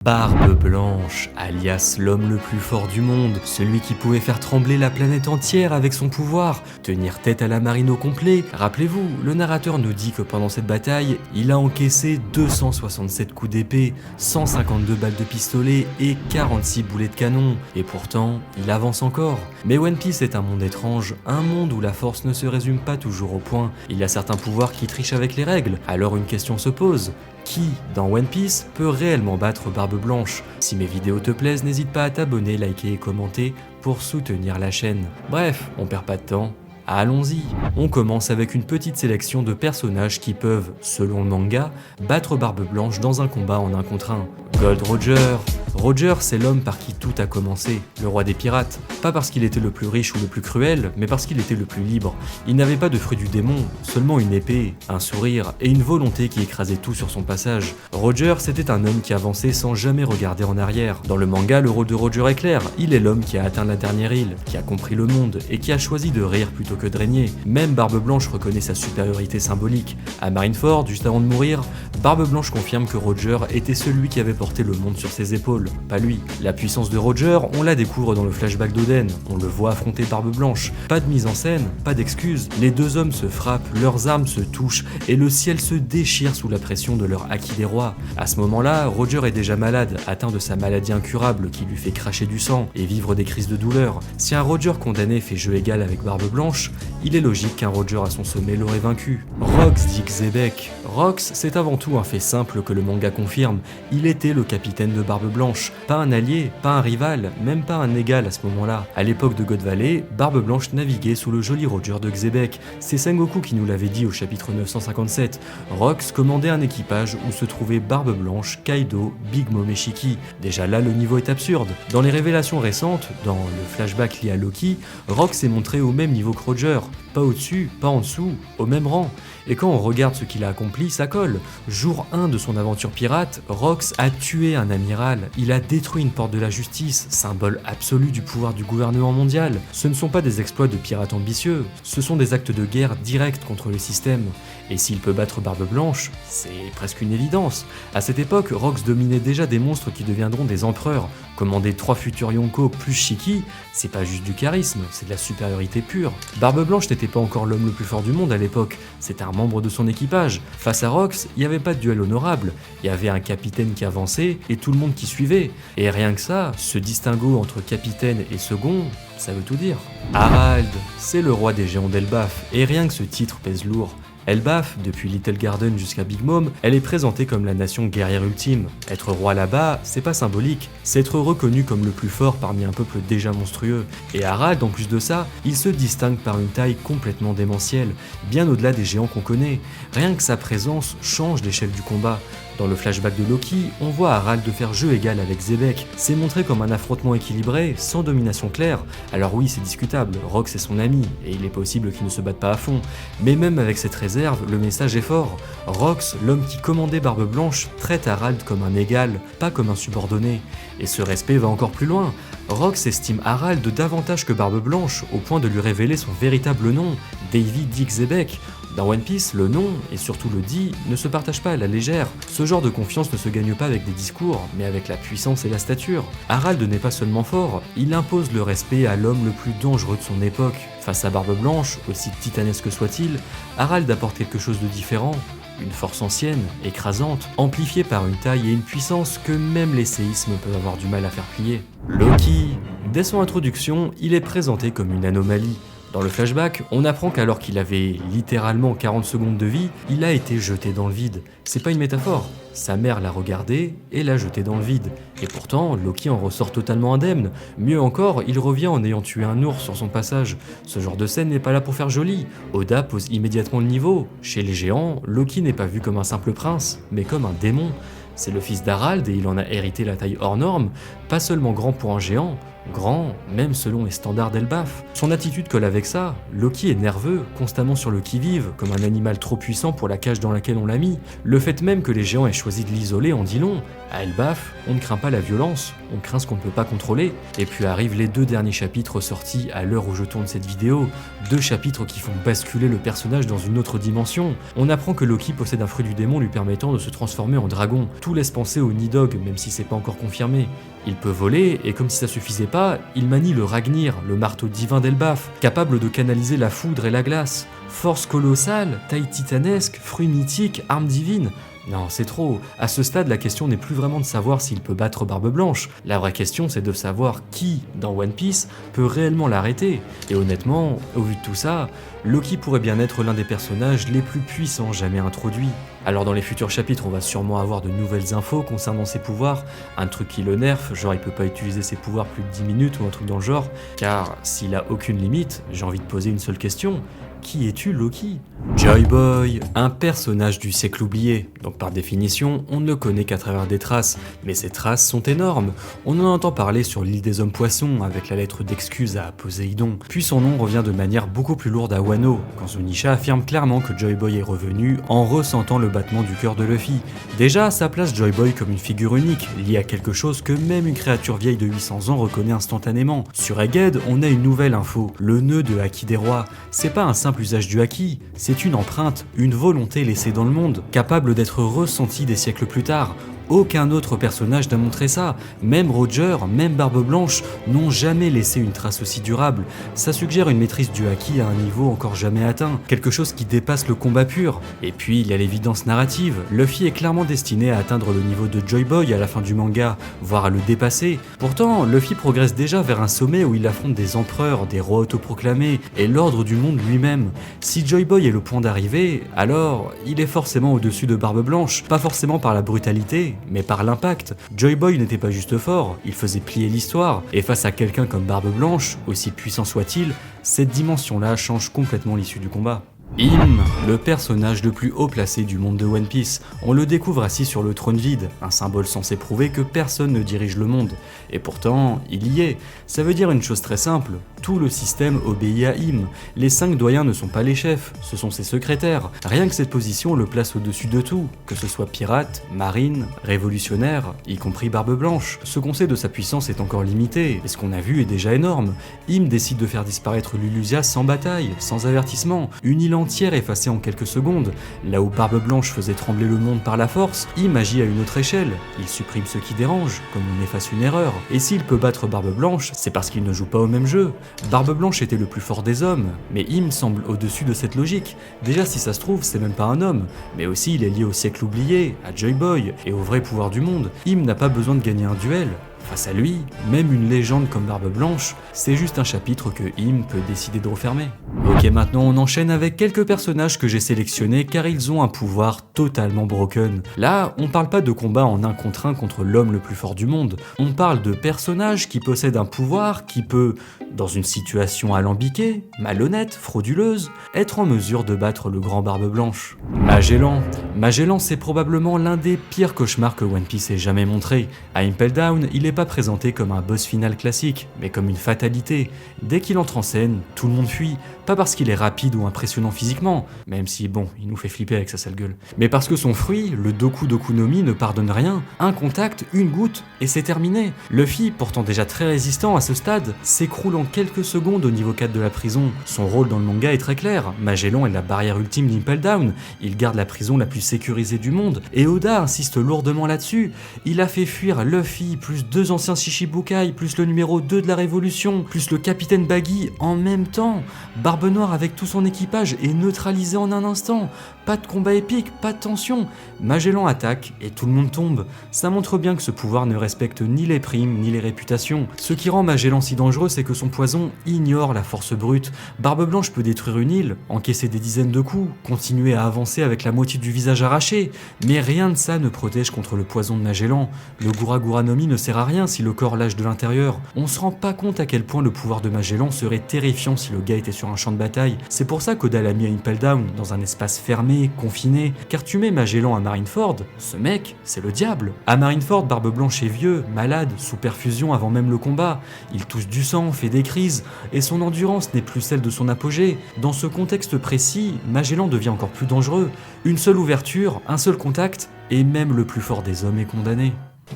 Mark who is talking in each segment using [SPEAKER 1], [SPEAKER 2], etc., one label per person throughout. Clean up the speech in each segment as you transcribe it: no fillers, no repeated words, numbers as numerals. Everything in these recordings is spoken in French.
[SPEAKER 1] Barbe Blanche, alias l'homme le plus fort du monde, celui qui pouvait faire trembler la planète entière avec son pouvoir, tenir tête à la marine au complet. Rappelez-vous, le narrateur nous dit que pendant cette bataille, il a encaissé 267 coups d'épée, 152 balles de pistolet et 46 boulets de canon. Et pourtant, il avance encore. Mais One Piece est un monde étrange, un monde où la force ne se résume pas toujours au point. Il y a certains pouvoirs qui trichent avec les règles, alors une question se pose. Qui, dans One Piece, peut réellement battre Barbe Blanche? Si mes vidéos te plaisent, n'hésite pas à t'abonner, liker et commenter pour soutenir la chaîne. Bref, on perd pas de temps. Allons-y. On commence avec une petite sélection de personnages qui peuvent, selon le manga, battre Barbe Blanche dans un combat en 1 contre 1. Gold Roger. Roger, c'est l'homme par qui tout a commencé, le roi des pirates. Pas parce qu'il était le plus riche ou le plus cruel, mais parce qu'il était le plus libre. Il n'avait pas de fruit du démon, seulement une épée, un sourire et une volonté qui écrasait tout sur son passage. Roger, c'était un homme qui avançait sans jamais regarder en arrière. Dans le manga, le rôle de Roger est clair. Il est l'homme qui a atteint la dernière île, qui a compris le monde et qui a choisi de rire plutôt que de régner. Même Barbe Blanche reconnaît sa supériorité symbolique. À Marineford, juste avant de mourir, Barbe Blanche confirme que Roger était celui qui avait porté le monde sur ses épaules, pas lui. La puissance de Roger, on la découvre dans le flashback d'Oden. On le voit affronter Barbe Blanche. Pas de mise en scène, pas d'excuses. Les deux hommes se frappent, leurs armes se touchent et le ciel se déchire sous la pression de leur acquis des rois. À ce moment-là, Roger est déjà malade, atteint de sa maladie incurable qui lui fait cracher du sang et vivre des crises de douleur. Si un Roger condamné fait jeu égal avec Barbe Blanche, il est logique qu'un Roger à son sommet l'aurait vaincu. Rox dit Xebec. Rox, c'est avant tout un fait simple que le manga confirme. Il était le capitaine de Barbe Blanche. Pas un allié, pas un rival, même pas un égal à ce moment-là. À l'époque de God Valley, Barbe Blanche naviguait sous le joli Roger de Xebec. C'est Sengoku qui nous l'avait dit au chapitre 957. Rox commandait un équipage où se trouvaient Barbe Blanche, Kaido, Big Mom et Shiki. Déjà là, le niveau est absurde. Dans les révélations récentes, dans le flashback lié à Loki, Rox est montré au même niveau que Roger. Pas au-dessus, pas en dessous, au même rang. Et quand on regarde ce qu'il a accompli, ça colle. Jour 1 de son aventure pirate, Rox a tué un amiral. Il a détruit une porte de la justice, symbole absolu du pouvoir du gouvernement mondial. Ce ne sont pas des exploits de pirates ambitieux, ce sont des actes de guerre directs contre le système. Et s'il peut battre Barbe Blanche, c'est presque une évidence. À cette époque, Rox dominait déjà des monstres qui deviendront des empereurs. Commander 3 futurs Yonko plus Shiki, c'est pas juste du charisme, c'est de la supériorité pure. Barbe Blanche n'était pas encore l'homme le plus fort du monde à l'époque, c'était un membre de son équipage. Face à Rox, il n'y avait pas de duel honorable, il y avait un capitaine qui avançait et tout le monde qui suivait. Et rien que ça, ce distinguo entre capitaine et second, ça veut tout dire. Harald, c'est le roi des géants d'Elbaf, et rien que ce titre pèse lourd. Elbaf, depuis Little Garden jusqu'à Big Mom, elle est présentée comme la nation guerrière ultime. Être roi là-bas, c'est pas symbolique, c'est être reconnu comme le plus fort parmi un peuple déjà monstrueux. Et Harald, en plus de ça, il se distingue par une taille complètement démentielle, bien au-delà des géants qu'on connaît. Rien que sa présence change l'échelle du combat. Dans le flashback de Loki, on voit Harald faire jeu égal avec Xebec. C'est montré comme un affrontement équilibré, sans domination claire. Alors oui, c'est discutable, Rox est son ami, et il est possible qu'ils ne se battent pas à fond. Mais même avec cette réserve, le message est fort. Rox, l'homme qui commandait Barbe Blanche, traite Harald comme un égal, pas comme un subordonné. Et ce respect va encore plus loin. Rox estime Harald davantage que Barbe Blanche, au point de lui révéler son véritable nom, Davy D. Xebec. Dans One Piece, le nom, et surtout le dit, ne se partage pas à la légère. Ce genre de confiance ne se gagne pas avec des discours, mais avec la puissance et la stature. Harald n'est pas seulement fort, il impose le respect à l'homme le plus dangereux de son époque. Face à Barbe Blanche, aussi titanesque soit-il, Harald apporte quelque chose de différent. Une force ancienne, écrasante, amplifiée par une taille et une puissance que même les séismes peuvent avoir du mal à faire plier. Loki. Dès son introduction, il est présenté comme une anomalie. Dans le flashback, on apprend qu'alors qu'il avait littéralement 40 secondes de vie, il a été jeté dans le vide. C'est pas une métaphore. Sa mère l'a regardé et l'a jeté dans le vide. Et pourtant, Loki en ressort totalement indemne. Mieux encore, il revient en ayant tué un ours sur son passage. Ce genre de scène n'est pas là pour faire joli. Oda pose immédiatement le niveau. Chez les géants, Loki n'est pas vu comme un simple prince, mais comme un démon. C'est le fils d'Harald et il en a hérité la taille hors norme, pas seulement grand pour un géant, grand, même selon les standards d'Elbaf. Son attitude colle avec ça, Loki est nerveux, constamment sur le qui-vive, comme un animal trop puissant pour la cage dans laquelle on l'a mis. Le fait même que les géants aient choisi de l'isoler en dit long. À Elbaf, on ne craint pas la violence, on craint ce qu'on ne peut pas contrôler. Et puis arrivent les 2 derniers chapitres sortis à l'heure où je tourne cette vidéo, 2 chapitres qui font basculer le personnage dans une autre dimension. On apprend que Loki possède un fruit du démon lui permettant de se transformer en dragon. Tout laisse penser au Nidhogg, même si c'est pas encore confirmé. Il peut voler, et comme si ça suffisait pas, il manie le Ragnir, le marteau divin d'Elbaf, capable de canaliser la foudre et la glace. Force colossale, taille titanesque, fruit mythique, arme divine. Non, c'est trop. À ce stade, la question n'est plus vraiment de savoir s'il peut battre Barbe Blanche. La vraie question, c'est de savoir qui, dans One Piece, peut réellement l'arrêter. Et honnêtement, au vu de tout ça, Loki pourrait bien être l'un des personnages les plus puissants jamais introduits. Alors dans les futurs chapitres, on va sûrement avoir de nouvelles infos concernant ses pouvoirs, un truc qui le nerf, genre il peut pas utiliser ses pouvoirs plus de 10 minutes ou un truc dans le genre, car s'il a aucune limite, j'ai envie de poser une seule question. Qui es-tu, Loki? Joy Boy, un personnage du siècle oublié. Donc par définition, on ne le connaît qu'à travers des traces, mais ces traces sont énormes. On en entend parler sur l'île des hommes poissons avec la lettre d'excuse à Poséidon. Puis son nom revient de manière beaucoup plus lourde à Wano, quand Zunisha affirme clairement que Joy Boy est revenu en ressentant le battement du cœur de Luffy. Déjà, ça place Joy Boy comme une figure unique, liée à quelque chose que même une créature vieille de 800 ans reconnaît instantanément. Sur Egghead, on a une nouvelle info, le nœud de Haki des rois. C'est pas un simple usage du Haki, c'est une empreinte, une volonté laissée dans le monde, capable d'être ressentie des siècles plus tard. Aucun autre personnage n'a montré ça, même Roger, même Barbe Blanche n'ont jamais laissé une trace aussi durable. Ça suggère une maîtrise du Haki à un niveau encore jamais atteint, quelque chose qui dépasse le combat pur. Et puis il y a l'évidence narrative, Luffy est clairement destiné à atteindre le niveau de Joy Boy à la fin du manga, voire à le dépasser. Pourtant, Luffy progresse déjà vers un sommet où il affronte des empereurs, des rois autoproclamés et l'ordre du monde lui-même. Si Joy Boy est le point d'arrivée, alors il est forcément au-dessus de Barbe Blanche, pas forcément par la brutalité, mais par l'impact. Joy Boy n'était pas juste fort, il faisait plier l'histoire, et face à quelqu'un comme Barbe Blanche, aussi puissant soit-il, cette dimension-là change complètement l'issue du combat. Im, le personnage le plus haut placé du monde de One Piece, on le découvre assis sur le trône vide, un symbole censé prouver que personne ne dirige le monde. Et pourtant, il y est. Ça veut dire une chose très simple, tout le système obéit à Im. Les 5 doyens ne sont pas les chefs, ce sont ses secrétaires. Rien que cette position le place au-dessus de tout, que ce soit pirate, marine, révolutionnaire, y compris Barbe Blanche. Ce qu'on sait de sa puissance est encore limité, et ce qu'on a vu est déjà énorme. Im décide de faire disparaître Lulusia sans bataille, sans avertissement, une île entière effacée en quelques secondes. Là où Barbe Blanche faisait trembler le monde par la force, Im agit à une autre échelle. Il supprime ce qui dérange, comme on efface une erreur. Et s'il peut battre Barbe Blanche, c'est parce qu'il ne joue pas au même jeu. Barbe Blanche était le plus fort des hommes, mais Im semble au-dessus de cette logique. Déjà si ça se trouve, c'est même pas un homme, mais aussi il est lié au siècle oublié, à Joy Boy, et au vrai pouvoir du monde. Im n'a pas besoin de gagner un duel. Face à lui, même une légende comme Barbe Blanche, c'est juste un chapitre que Im peut décider de refermer. Ok, maintenant on enchaîne avec quelques personnages que j'ai sélectionnés car ils ont un pouvoir totalement broken. Là, on parle pas de combat en 1 contre 1 contre l'homme le plus fort du monde, on parle de personnages qui possèdent un pouvoir qui peut, dans une situation alambiquée, malhonnête, frauduleuse, être en mesure de battre le grand Barbe Blanche. Magellan. Magellan, c'est probablement l'un des pires cauchemars que One Piece ait jamais montré. À Impel Down, il est pas présenté comme un boss final classique, mais comme une fatalité. Dès qu'il entre en scène, tout le monde fuit, pas parce qu'il est rapide ou impressionnant physiquement, même si bon, il nous fait flipper avec sa sale gueule, mais parce que son fruit, le Doku Doku no Mi, ne pardonne rien. Un contact, une goutte, et c'est terminé. Luffy, pourtant déjà très résistant à ce stade, s'écroule en quelques secondes au niveau 4 de la prison. Son rôle dans le manga est très clair, Magellan est la barrière ultime d'Impel Down, il garde la prison la plus sécurisée du monde, et Oda insiste lourdement là-dessus. Il a fait fuir Luffy, plus 2 anciens Shichibukai, plus le numéro 2 de la Révolution, plus le capitaine Baggy en même temps. Barbe Noire avec tout son équipage est neutralisé en un instant. Pas de combat épique, pas de tension. Magellan attaque et tout le monde tombe. Ça montre bien que ce pouvoir ne respecte ni les primes ni les réputations. Ce qui rend Magellan si dangereux, c'est que son poison ignore la force brute. Barbe Blanche peut détruire une île, encaisser des dizaines de coups, continuer à avancer avec la moitié du visage visage arraché. Mais rien de ça ne protège contre le poison de Magellan. Le Gura no Mi ne sert à rien si le corps lâche de l'intérieur. On se rend pas compte à quel point le pouvoir de Magellan serait terrifiant si le gars était sur un champ de bataille. C'est pour ça qu'Oda l'a mis à Impel Down, dans un espace fermé, confiné, car tu mets Magellan à Marineford, ce mec, c'est le diable. À Marineford, Barbe Blanche est vieux, malade, sous perfusion avant même le combat. Il tousse du sang, fait des crises, et son endurance n'est plus celle de son apogée. Dans ce contexte précis, Magellan devient encore plus dangereux. Une seule ouverture, un seul contact, et même le plus fort des hommes est condamné.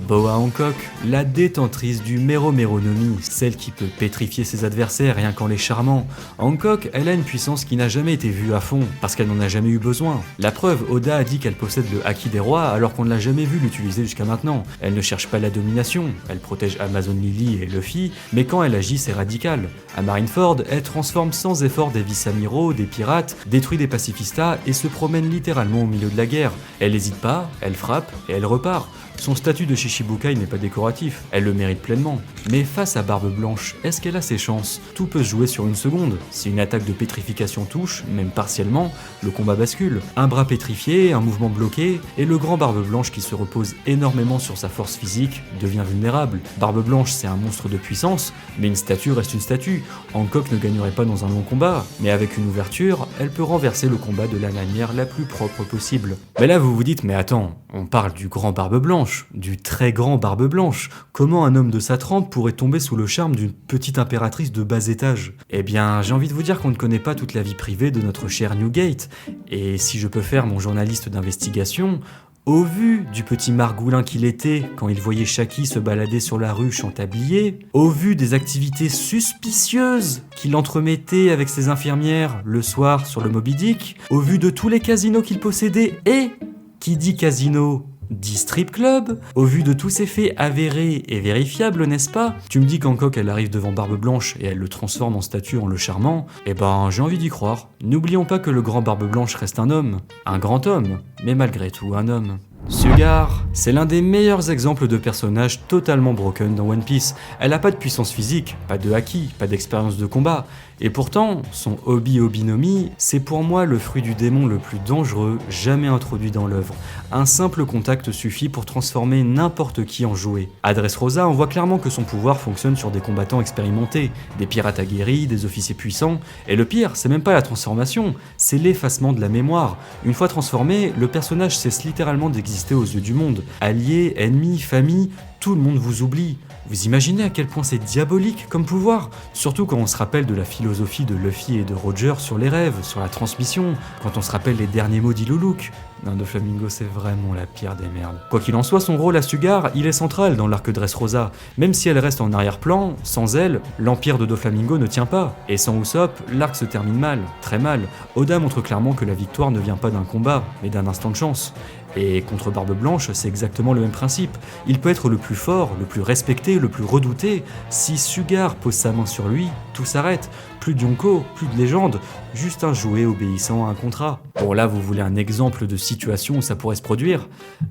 [SPEAKER 1] Boa Hancock, la détentrice du Mero Mero no Mi, celle qui peut pétrifier ses adversaires rien qu'en les charmant. Hancock, elle a une puissance qui n'a jamais été vue à fond, parce qu'elle n'en a jamais eu besoin. La preuve, Oda a dit qu'elle possède le Haki des rois alors qu'on ne l'a jamais vue l'utiliser jusqu'à maintenant. Elle ne cherche pas la domination, elle protège Amazon Lily et Luffy, mais quand elle agit c'est radical. À Marineford, elle transforme sans effort des vice-amiraux, des pirates, détruit des pacifistas et se promène littéralement au milieu de la guerre. Elle n'hésite pas, elle frappe et elle repart. Son statut de Shichibukai n'est pas décoratif, elle le mérite pleinement. Mais face à Barbe Blanche, est-ce qu'elle a ses chances? Tout peut se jouer sur une seconde. Si une attaque de pétrification touche, même partiellement, le combat bascule. Un bras pétrifié, un mouvement bloqué, et le grand Barbe Blanche qui se repose énormément sur sa force physique devient vulnérable. Barbe Blanche c'est un monstre de puissance, mais une statue reste une statue. Hancock ne gagnerait pas dans un long combat, mais avec une ouverture, elle peut renverser le combat de la manière la plus propre possible. Mais là vous vous dites, mais attends, on parle du grand Barbe Blanche, du très grand Barbe Blanche. Comment un homme de sa trempe pourrait tomber sous le charme d'une petite impératrice de bas étage? Eh bien, j'ai envie de vous dire qu'on ne connaît pas toute la vie privée de notre cher Newgate. Et si je peux faire mon journaliste d'investigation, au vu du petit margoulin qu'il était quand il voyait Shaki se balader sur la rue chantablier, au vu des activités suspicieuses qu'il entremettait avec ses infirmières le soir sur le Moby Dick, au vu de tous les casinos qu'il possédait et, qui dit casino, dit strip club, au vu de tous ces faits avérés et vérifiables, n'est-ce pas? Tu me dis qu'Hancock elle arrive devant Barbe Blanche et elle le transforme en statue en le charmant, eh ben j'ai envie d'y croire. N'oublions pas que le grand Barbe Blanche reste un homme, un grand homme, mais malgré tout un homme. Sugar, c'est l'un des meilleurs exemples de personnage totalement broken dans One Piece. Elle a pas de puissance physique, pas de haki, pas d'expérience de combat, et pourtant, son Obi no Mi, c'est pour moi le fruit du démon le plus dangereux jamais introduit dans l'œuvre. Un simple contact suffit pour transformer n'importe qui en jouet. À Dressrosa, on voit clairement que son pouvoir fonctionne sur des combattants expérimentés, des pirates aguerris, des officiers puissants, et le pire, c'est même pas la transformation, c'est l'effacement de la mémoire. Une fois transformé, le personnage cesse littéralement d'exister aux yeux du monde. Alliés, ennemis, famille, tout le monde vous oublie. Vous imaginez à quel point c'est diabolique comme pouvoir? Surtout quand on se rappelle de la philosophie de Luffy et de Roger sur les rêves, sur la transmission, quand on se rappelle les derniers mots d'Iluluk. Non, Doflamingo c'est vraiment la pire des merdes. Quoi qu'il en soit, son rôle à Sugar, il est central dans l'arc Dressrosa. Même si elle reste en arrière-plan, sans elle, l'empire de Doflamingo ne tient pas. Et sans Usopp, l'arc se termine mal, très mal. Oda montre clairement que la victoire ne vient pas d'un combat, mais d'un instant de chance. Et contre Barbe Blanche, c'est exactement le même principe. Il peut être le plus fort, le plus respecté, le plus redouté. Si Sugar pose sa main sur lui, tout s'arrête. Plus de Yonko, plus de légende, juste un jouet obéissant à un contrat. Bon là, vous voulez un exemple de situation où ça pourrait se produire?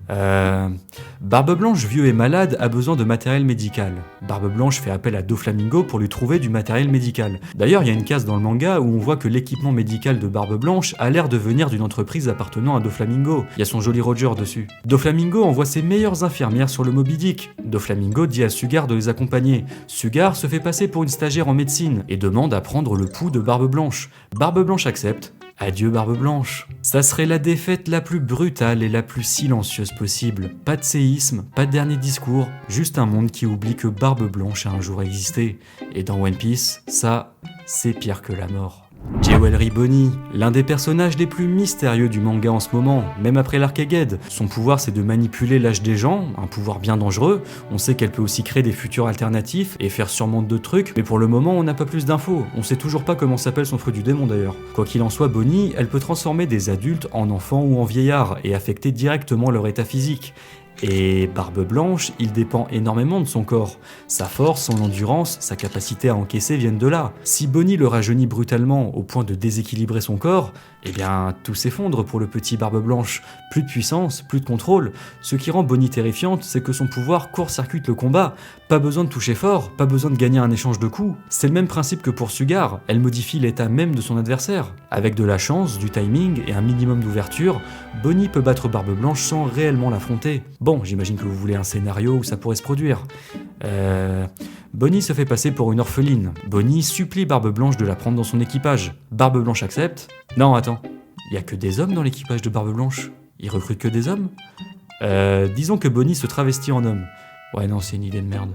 [SPEAKER 1] Barbe Blanche, vieux et malade, a besoin de matériel médical. Barbe Blanche fait appel à Doflamingo pour lui trouver du matériel médical. D'ailleurs, il y a une case dans le manga où on voit que l'équipement médical de Barbe Blanche a l'air de venir d'une entreprise appartenant à Doflamingo. Il y a son joli Roger dessus. Doflamingo envoie ses meilleures infirmières sur le Moby Dick. Doflamingo dit à Sugar de les accompagner. Sugar se fait passer pour une stagiaire en médecine et demande à prendre le pouls de Barbe Blanche. Barbe Blanche accepte. Adieu Barbe Blanche. Ça serait la défaite la plus brutale et la plus silencieuse possible. Pas de séisme, pas de dernier discours, juste un monde qui oublie que Barbe Blanche a un jour existé. Et dans One Piece, ça, c'est pire que la mort. Jewelry Bonnie, l'un des personnages les plus mystérieux du manga en ce moment, même après l'arc Egghead. Son pouvoir c'est de manipuler l'âge des gens, un pouvoir bien dangereux. On sait qu'elle peut aussi créer des futurs alternatifs et faire sûrement d'autres trucs, mais pour le moment on n'a pas plus d'infos. On sait toujours pas comment s'appelle son fruit du démon d'ailleurs. Quoi qu'il en soit, Bonnie, elle peut transformer des adultes en enfants ou en vieillards et affecter directement leur état physique. Et Barbe Blanche, il dépend énormément de son corps. Sa force, son endurance, sa capacité à encaisser viennent de là. Si Bonnie le rajeunit brutalement au point de déséquilibrer son corps, eh bien tout s'effondre pour le petit Barbe Blanche. Plus de puissance, plus de contrôle. Ce qui rend Bonnie terrifiante, c'est que son pouvoir court-circuite le combat. Pas besoin de toucher fort, pas besoin de gagner un échange de coups. C'est le même principe que pour Sugar, elle modifie l'état même de son adversaire. Avec de la chance, du timing et un minimum d'ouverture, Bonnie peut battre Barbe Blanche sans réellement l'affronter. Bon, j'imagine que vous voulez un scénario où ça pourrait se produire. Bonnie se fait passer pour une orpheline. Bonnie supplie Barbe Blanche de la prendre dans son équipage. Barbe Blanche accepte. Non, attends. Il y a que des hommes dans l'équipage de Barbe Blanche? Ils recrutent que des hommes? Disons que Bonnie se travestit en homme. Ouais, non, c'est une idée de merde.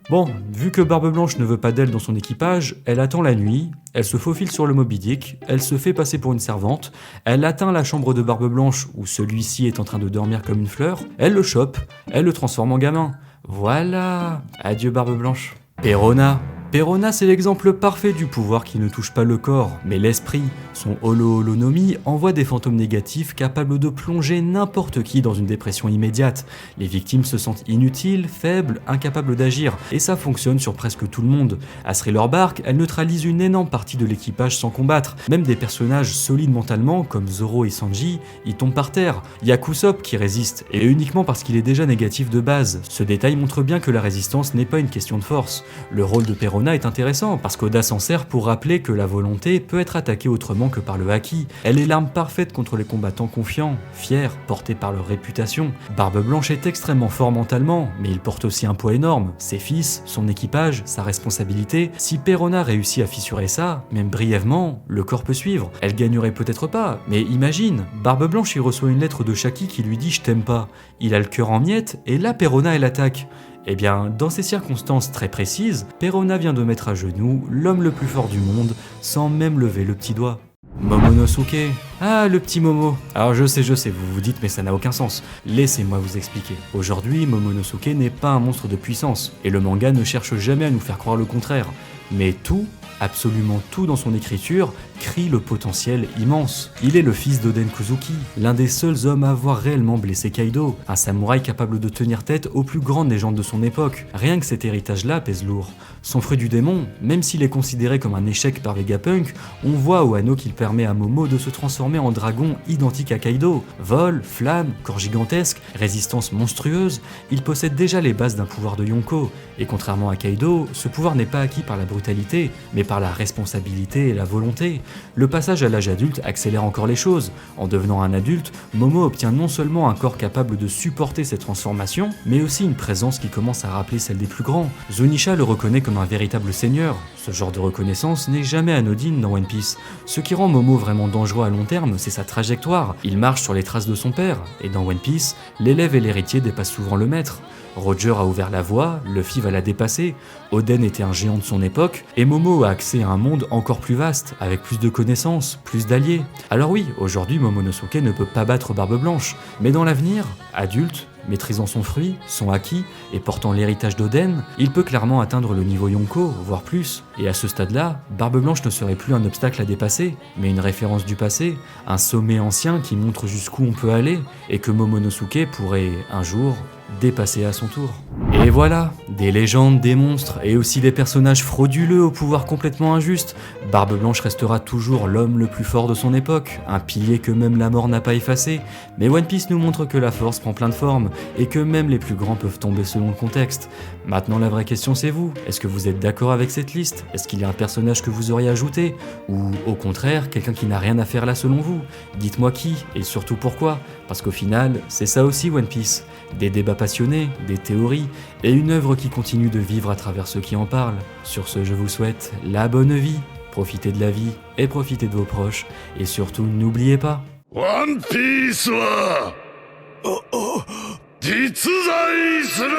[SPEAKER 1] Bon, vu que Barbe Blanche ne veut pas d'elle dans son équipage, elle attend la nuit, elle se faufile sur le Moby Dick, elle se fait passer pour une servante, elle atteint la chambre de Barbe Blanche où celui-ci est en train de dormir comme une fleur, elle le chope, elle le transforme en gamin. Voilà, adieu Barbe Blanche. Perona. Perona, c'est l'exemple parfait du pouvoir qui ne touche pas le corps, mais l'esprit. Son holo-holonomie envoie des fantômes négatifs capables de plonger n'importe qui dans une dépression immédiate. Les victimes se sentent inutiles, faibles, incapables d'agir, et ça fonctionne sur presque tout le monde. À Thriller Bark, elle neutralise une énorme partie de l'équipage sans combattre. Même des personnages solides mentalement, comme Zoro et Sanji, y tombent par terre. Il y a Kusop qui résiste, et uniquement parce qu'il est déjà négatif de base. Ce détail montre bien que la résistance n'est pas une question de force. Le rôle de Perona est intéressant parce qu'Oda s'en sert pour rappeler que la volonté peut être attaquée autrement que par le haki. Elle est l'arme parfaite contre les combattants confiants, fiers, portés par leur réputation. Barbe Blanche est extrêmement fort mentalement, mais il porte aussi un poids énorme. Ses fils, son équipage, sa responsabilité. Si Perona réussit à fissurer ça, même brièvement, le corps peut suivre. Elle gagnerait peut-être pas, mais imagine, Barbe Blanche y reçoit une lettre de Shaki qui lui dit « je t'aime pas ». Il a le cœur en miettes et là Perona elle attaque. Eh bien, dans ces circonstances très précises, Perona vient de mettre à genoux l'homme le plus fort du monde sans même lever le petit doigt. Momonosuke. Ah, le petit Momo. Alors je sais, vous vous dites mais ça n'a aucun sens. Laissez-moi vous expliquer. Aujourd'hui, Momonosuke n'est pas un monstre de puissance, et le manga ne cherche jamais à nous faire croire le contraire. Mais tout, absolument tout dans son écriture, crie le potentiel immense. Il est le fils d'Oden Kuzuki, l'un des seuls hommes à avoir réellement blessé Kaido, un samouraï capable de tenir tête aux plus grandes légendes de son époque. Rien que cet héritage-là pèse lourd. Son fruit du démon, même s'il est considéré comme un échec par Vegapunk, on voit au Wano qu'il permet à Momo de se transformer en dragon identique à Kaido. Vol, flamme, corps gigantesque, résistance monstrueuse, il possède déjà les bases d'un pouvoir de Yonko. Et contrairement à Kaido, ce pouvoir n'est pas acquis par la brutalité, mais par la responsabilité et la volonté. Le passage à l'âge adulte accélère encore les choses. En devenant un adulte, Momo obtient non seulement un corps capable de supporter cette transformation, mais aussi une présence qui commence à rappeler celle des plus grands. Zunisha le reconnaît comme un véritable seigneur. Ce genre de reconnaissance n'est jamais anodine dans One Piece. Ce qui rend Momo vraiment dangereux à long terme, c'est sa trajectoire. Il marche sur les traces de son père, et dans One Piece, l'élève et l'héritier dépassent souvent le maître. Roger a ouvert la voie, Luffy va la dépasser, Oden était un géant de son époque, et Momo a accès à un monde encore plus vaste, avec plus de connaissances, plus d'alliés. Alors oui, aujourd'hui Momonosuke ne peut pas battre Barbe Blanche, mais dans l'avenir, adulte, maîtrisant son fruit, son haki, et portant l'héritage d'Oden, il peut clairement atteindre le niveau Yonko, voire plus. Et à ce stade-là, Barbe Blanche ne serait plus un obstacle à dépasser, mais une référence du passé, un sommet ancien qui montre jusqu'où on peut aller, et que Momonosuke pourrait, un jour, dépasser à son tour. Et voilà, des légendes, des monstres, et aussi des personnages frauduleux au pouvoir complètement injuste. Barbe Blanche restera toujours l'homme le plus fort de son époque, un pilier que même la mort n'a pas effacé, mais One Piece nous montre que la force prend plein de formes, et que même les plus grands peuvent tomber selon le contexte. Maintenant la vraie question c'est vous, est-ce que vous êtes d'accord avec cette liste? Est-ce qu'il y a un personnage que vous auriez ajouté? Ou au contraire, quelqu'un qui n'a rien à faire là selon vous? Dites-moi qui, et surtout pourquoi, parce qu'au final, c'est ça aussi One Piece. Des débats passionnés, des théories, et une œuvre qui continue de vivre à travers ceux qui en parlent. Sur ce, je vous souhaite la bonne vie, profitez de la vie, et profitez de vos proches, et surtout n'oubliez pas...
[SPEAKER 2] One Piece wa... 実在する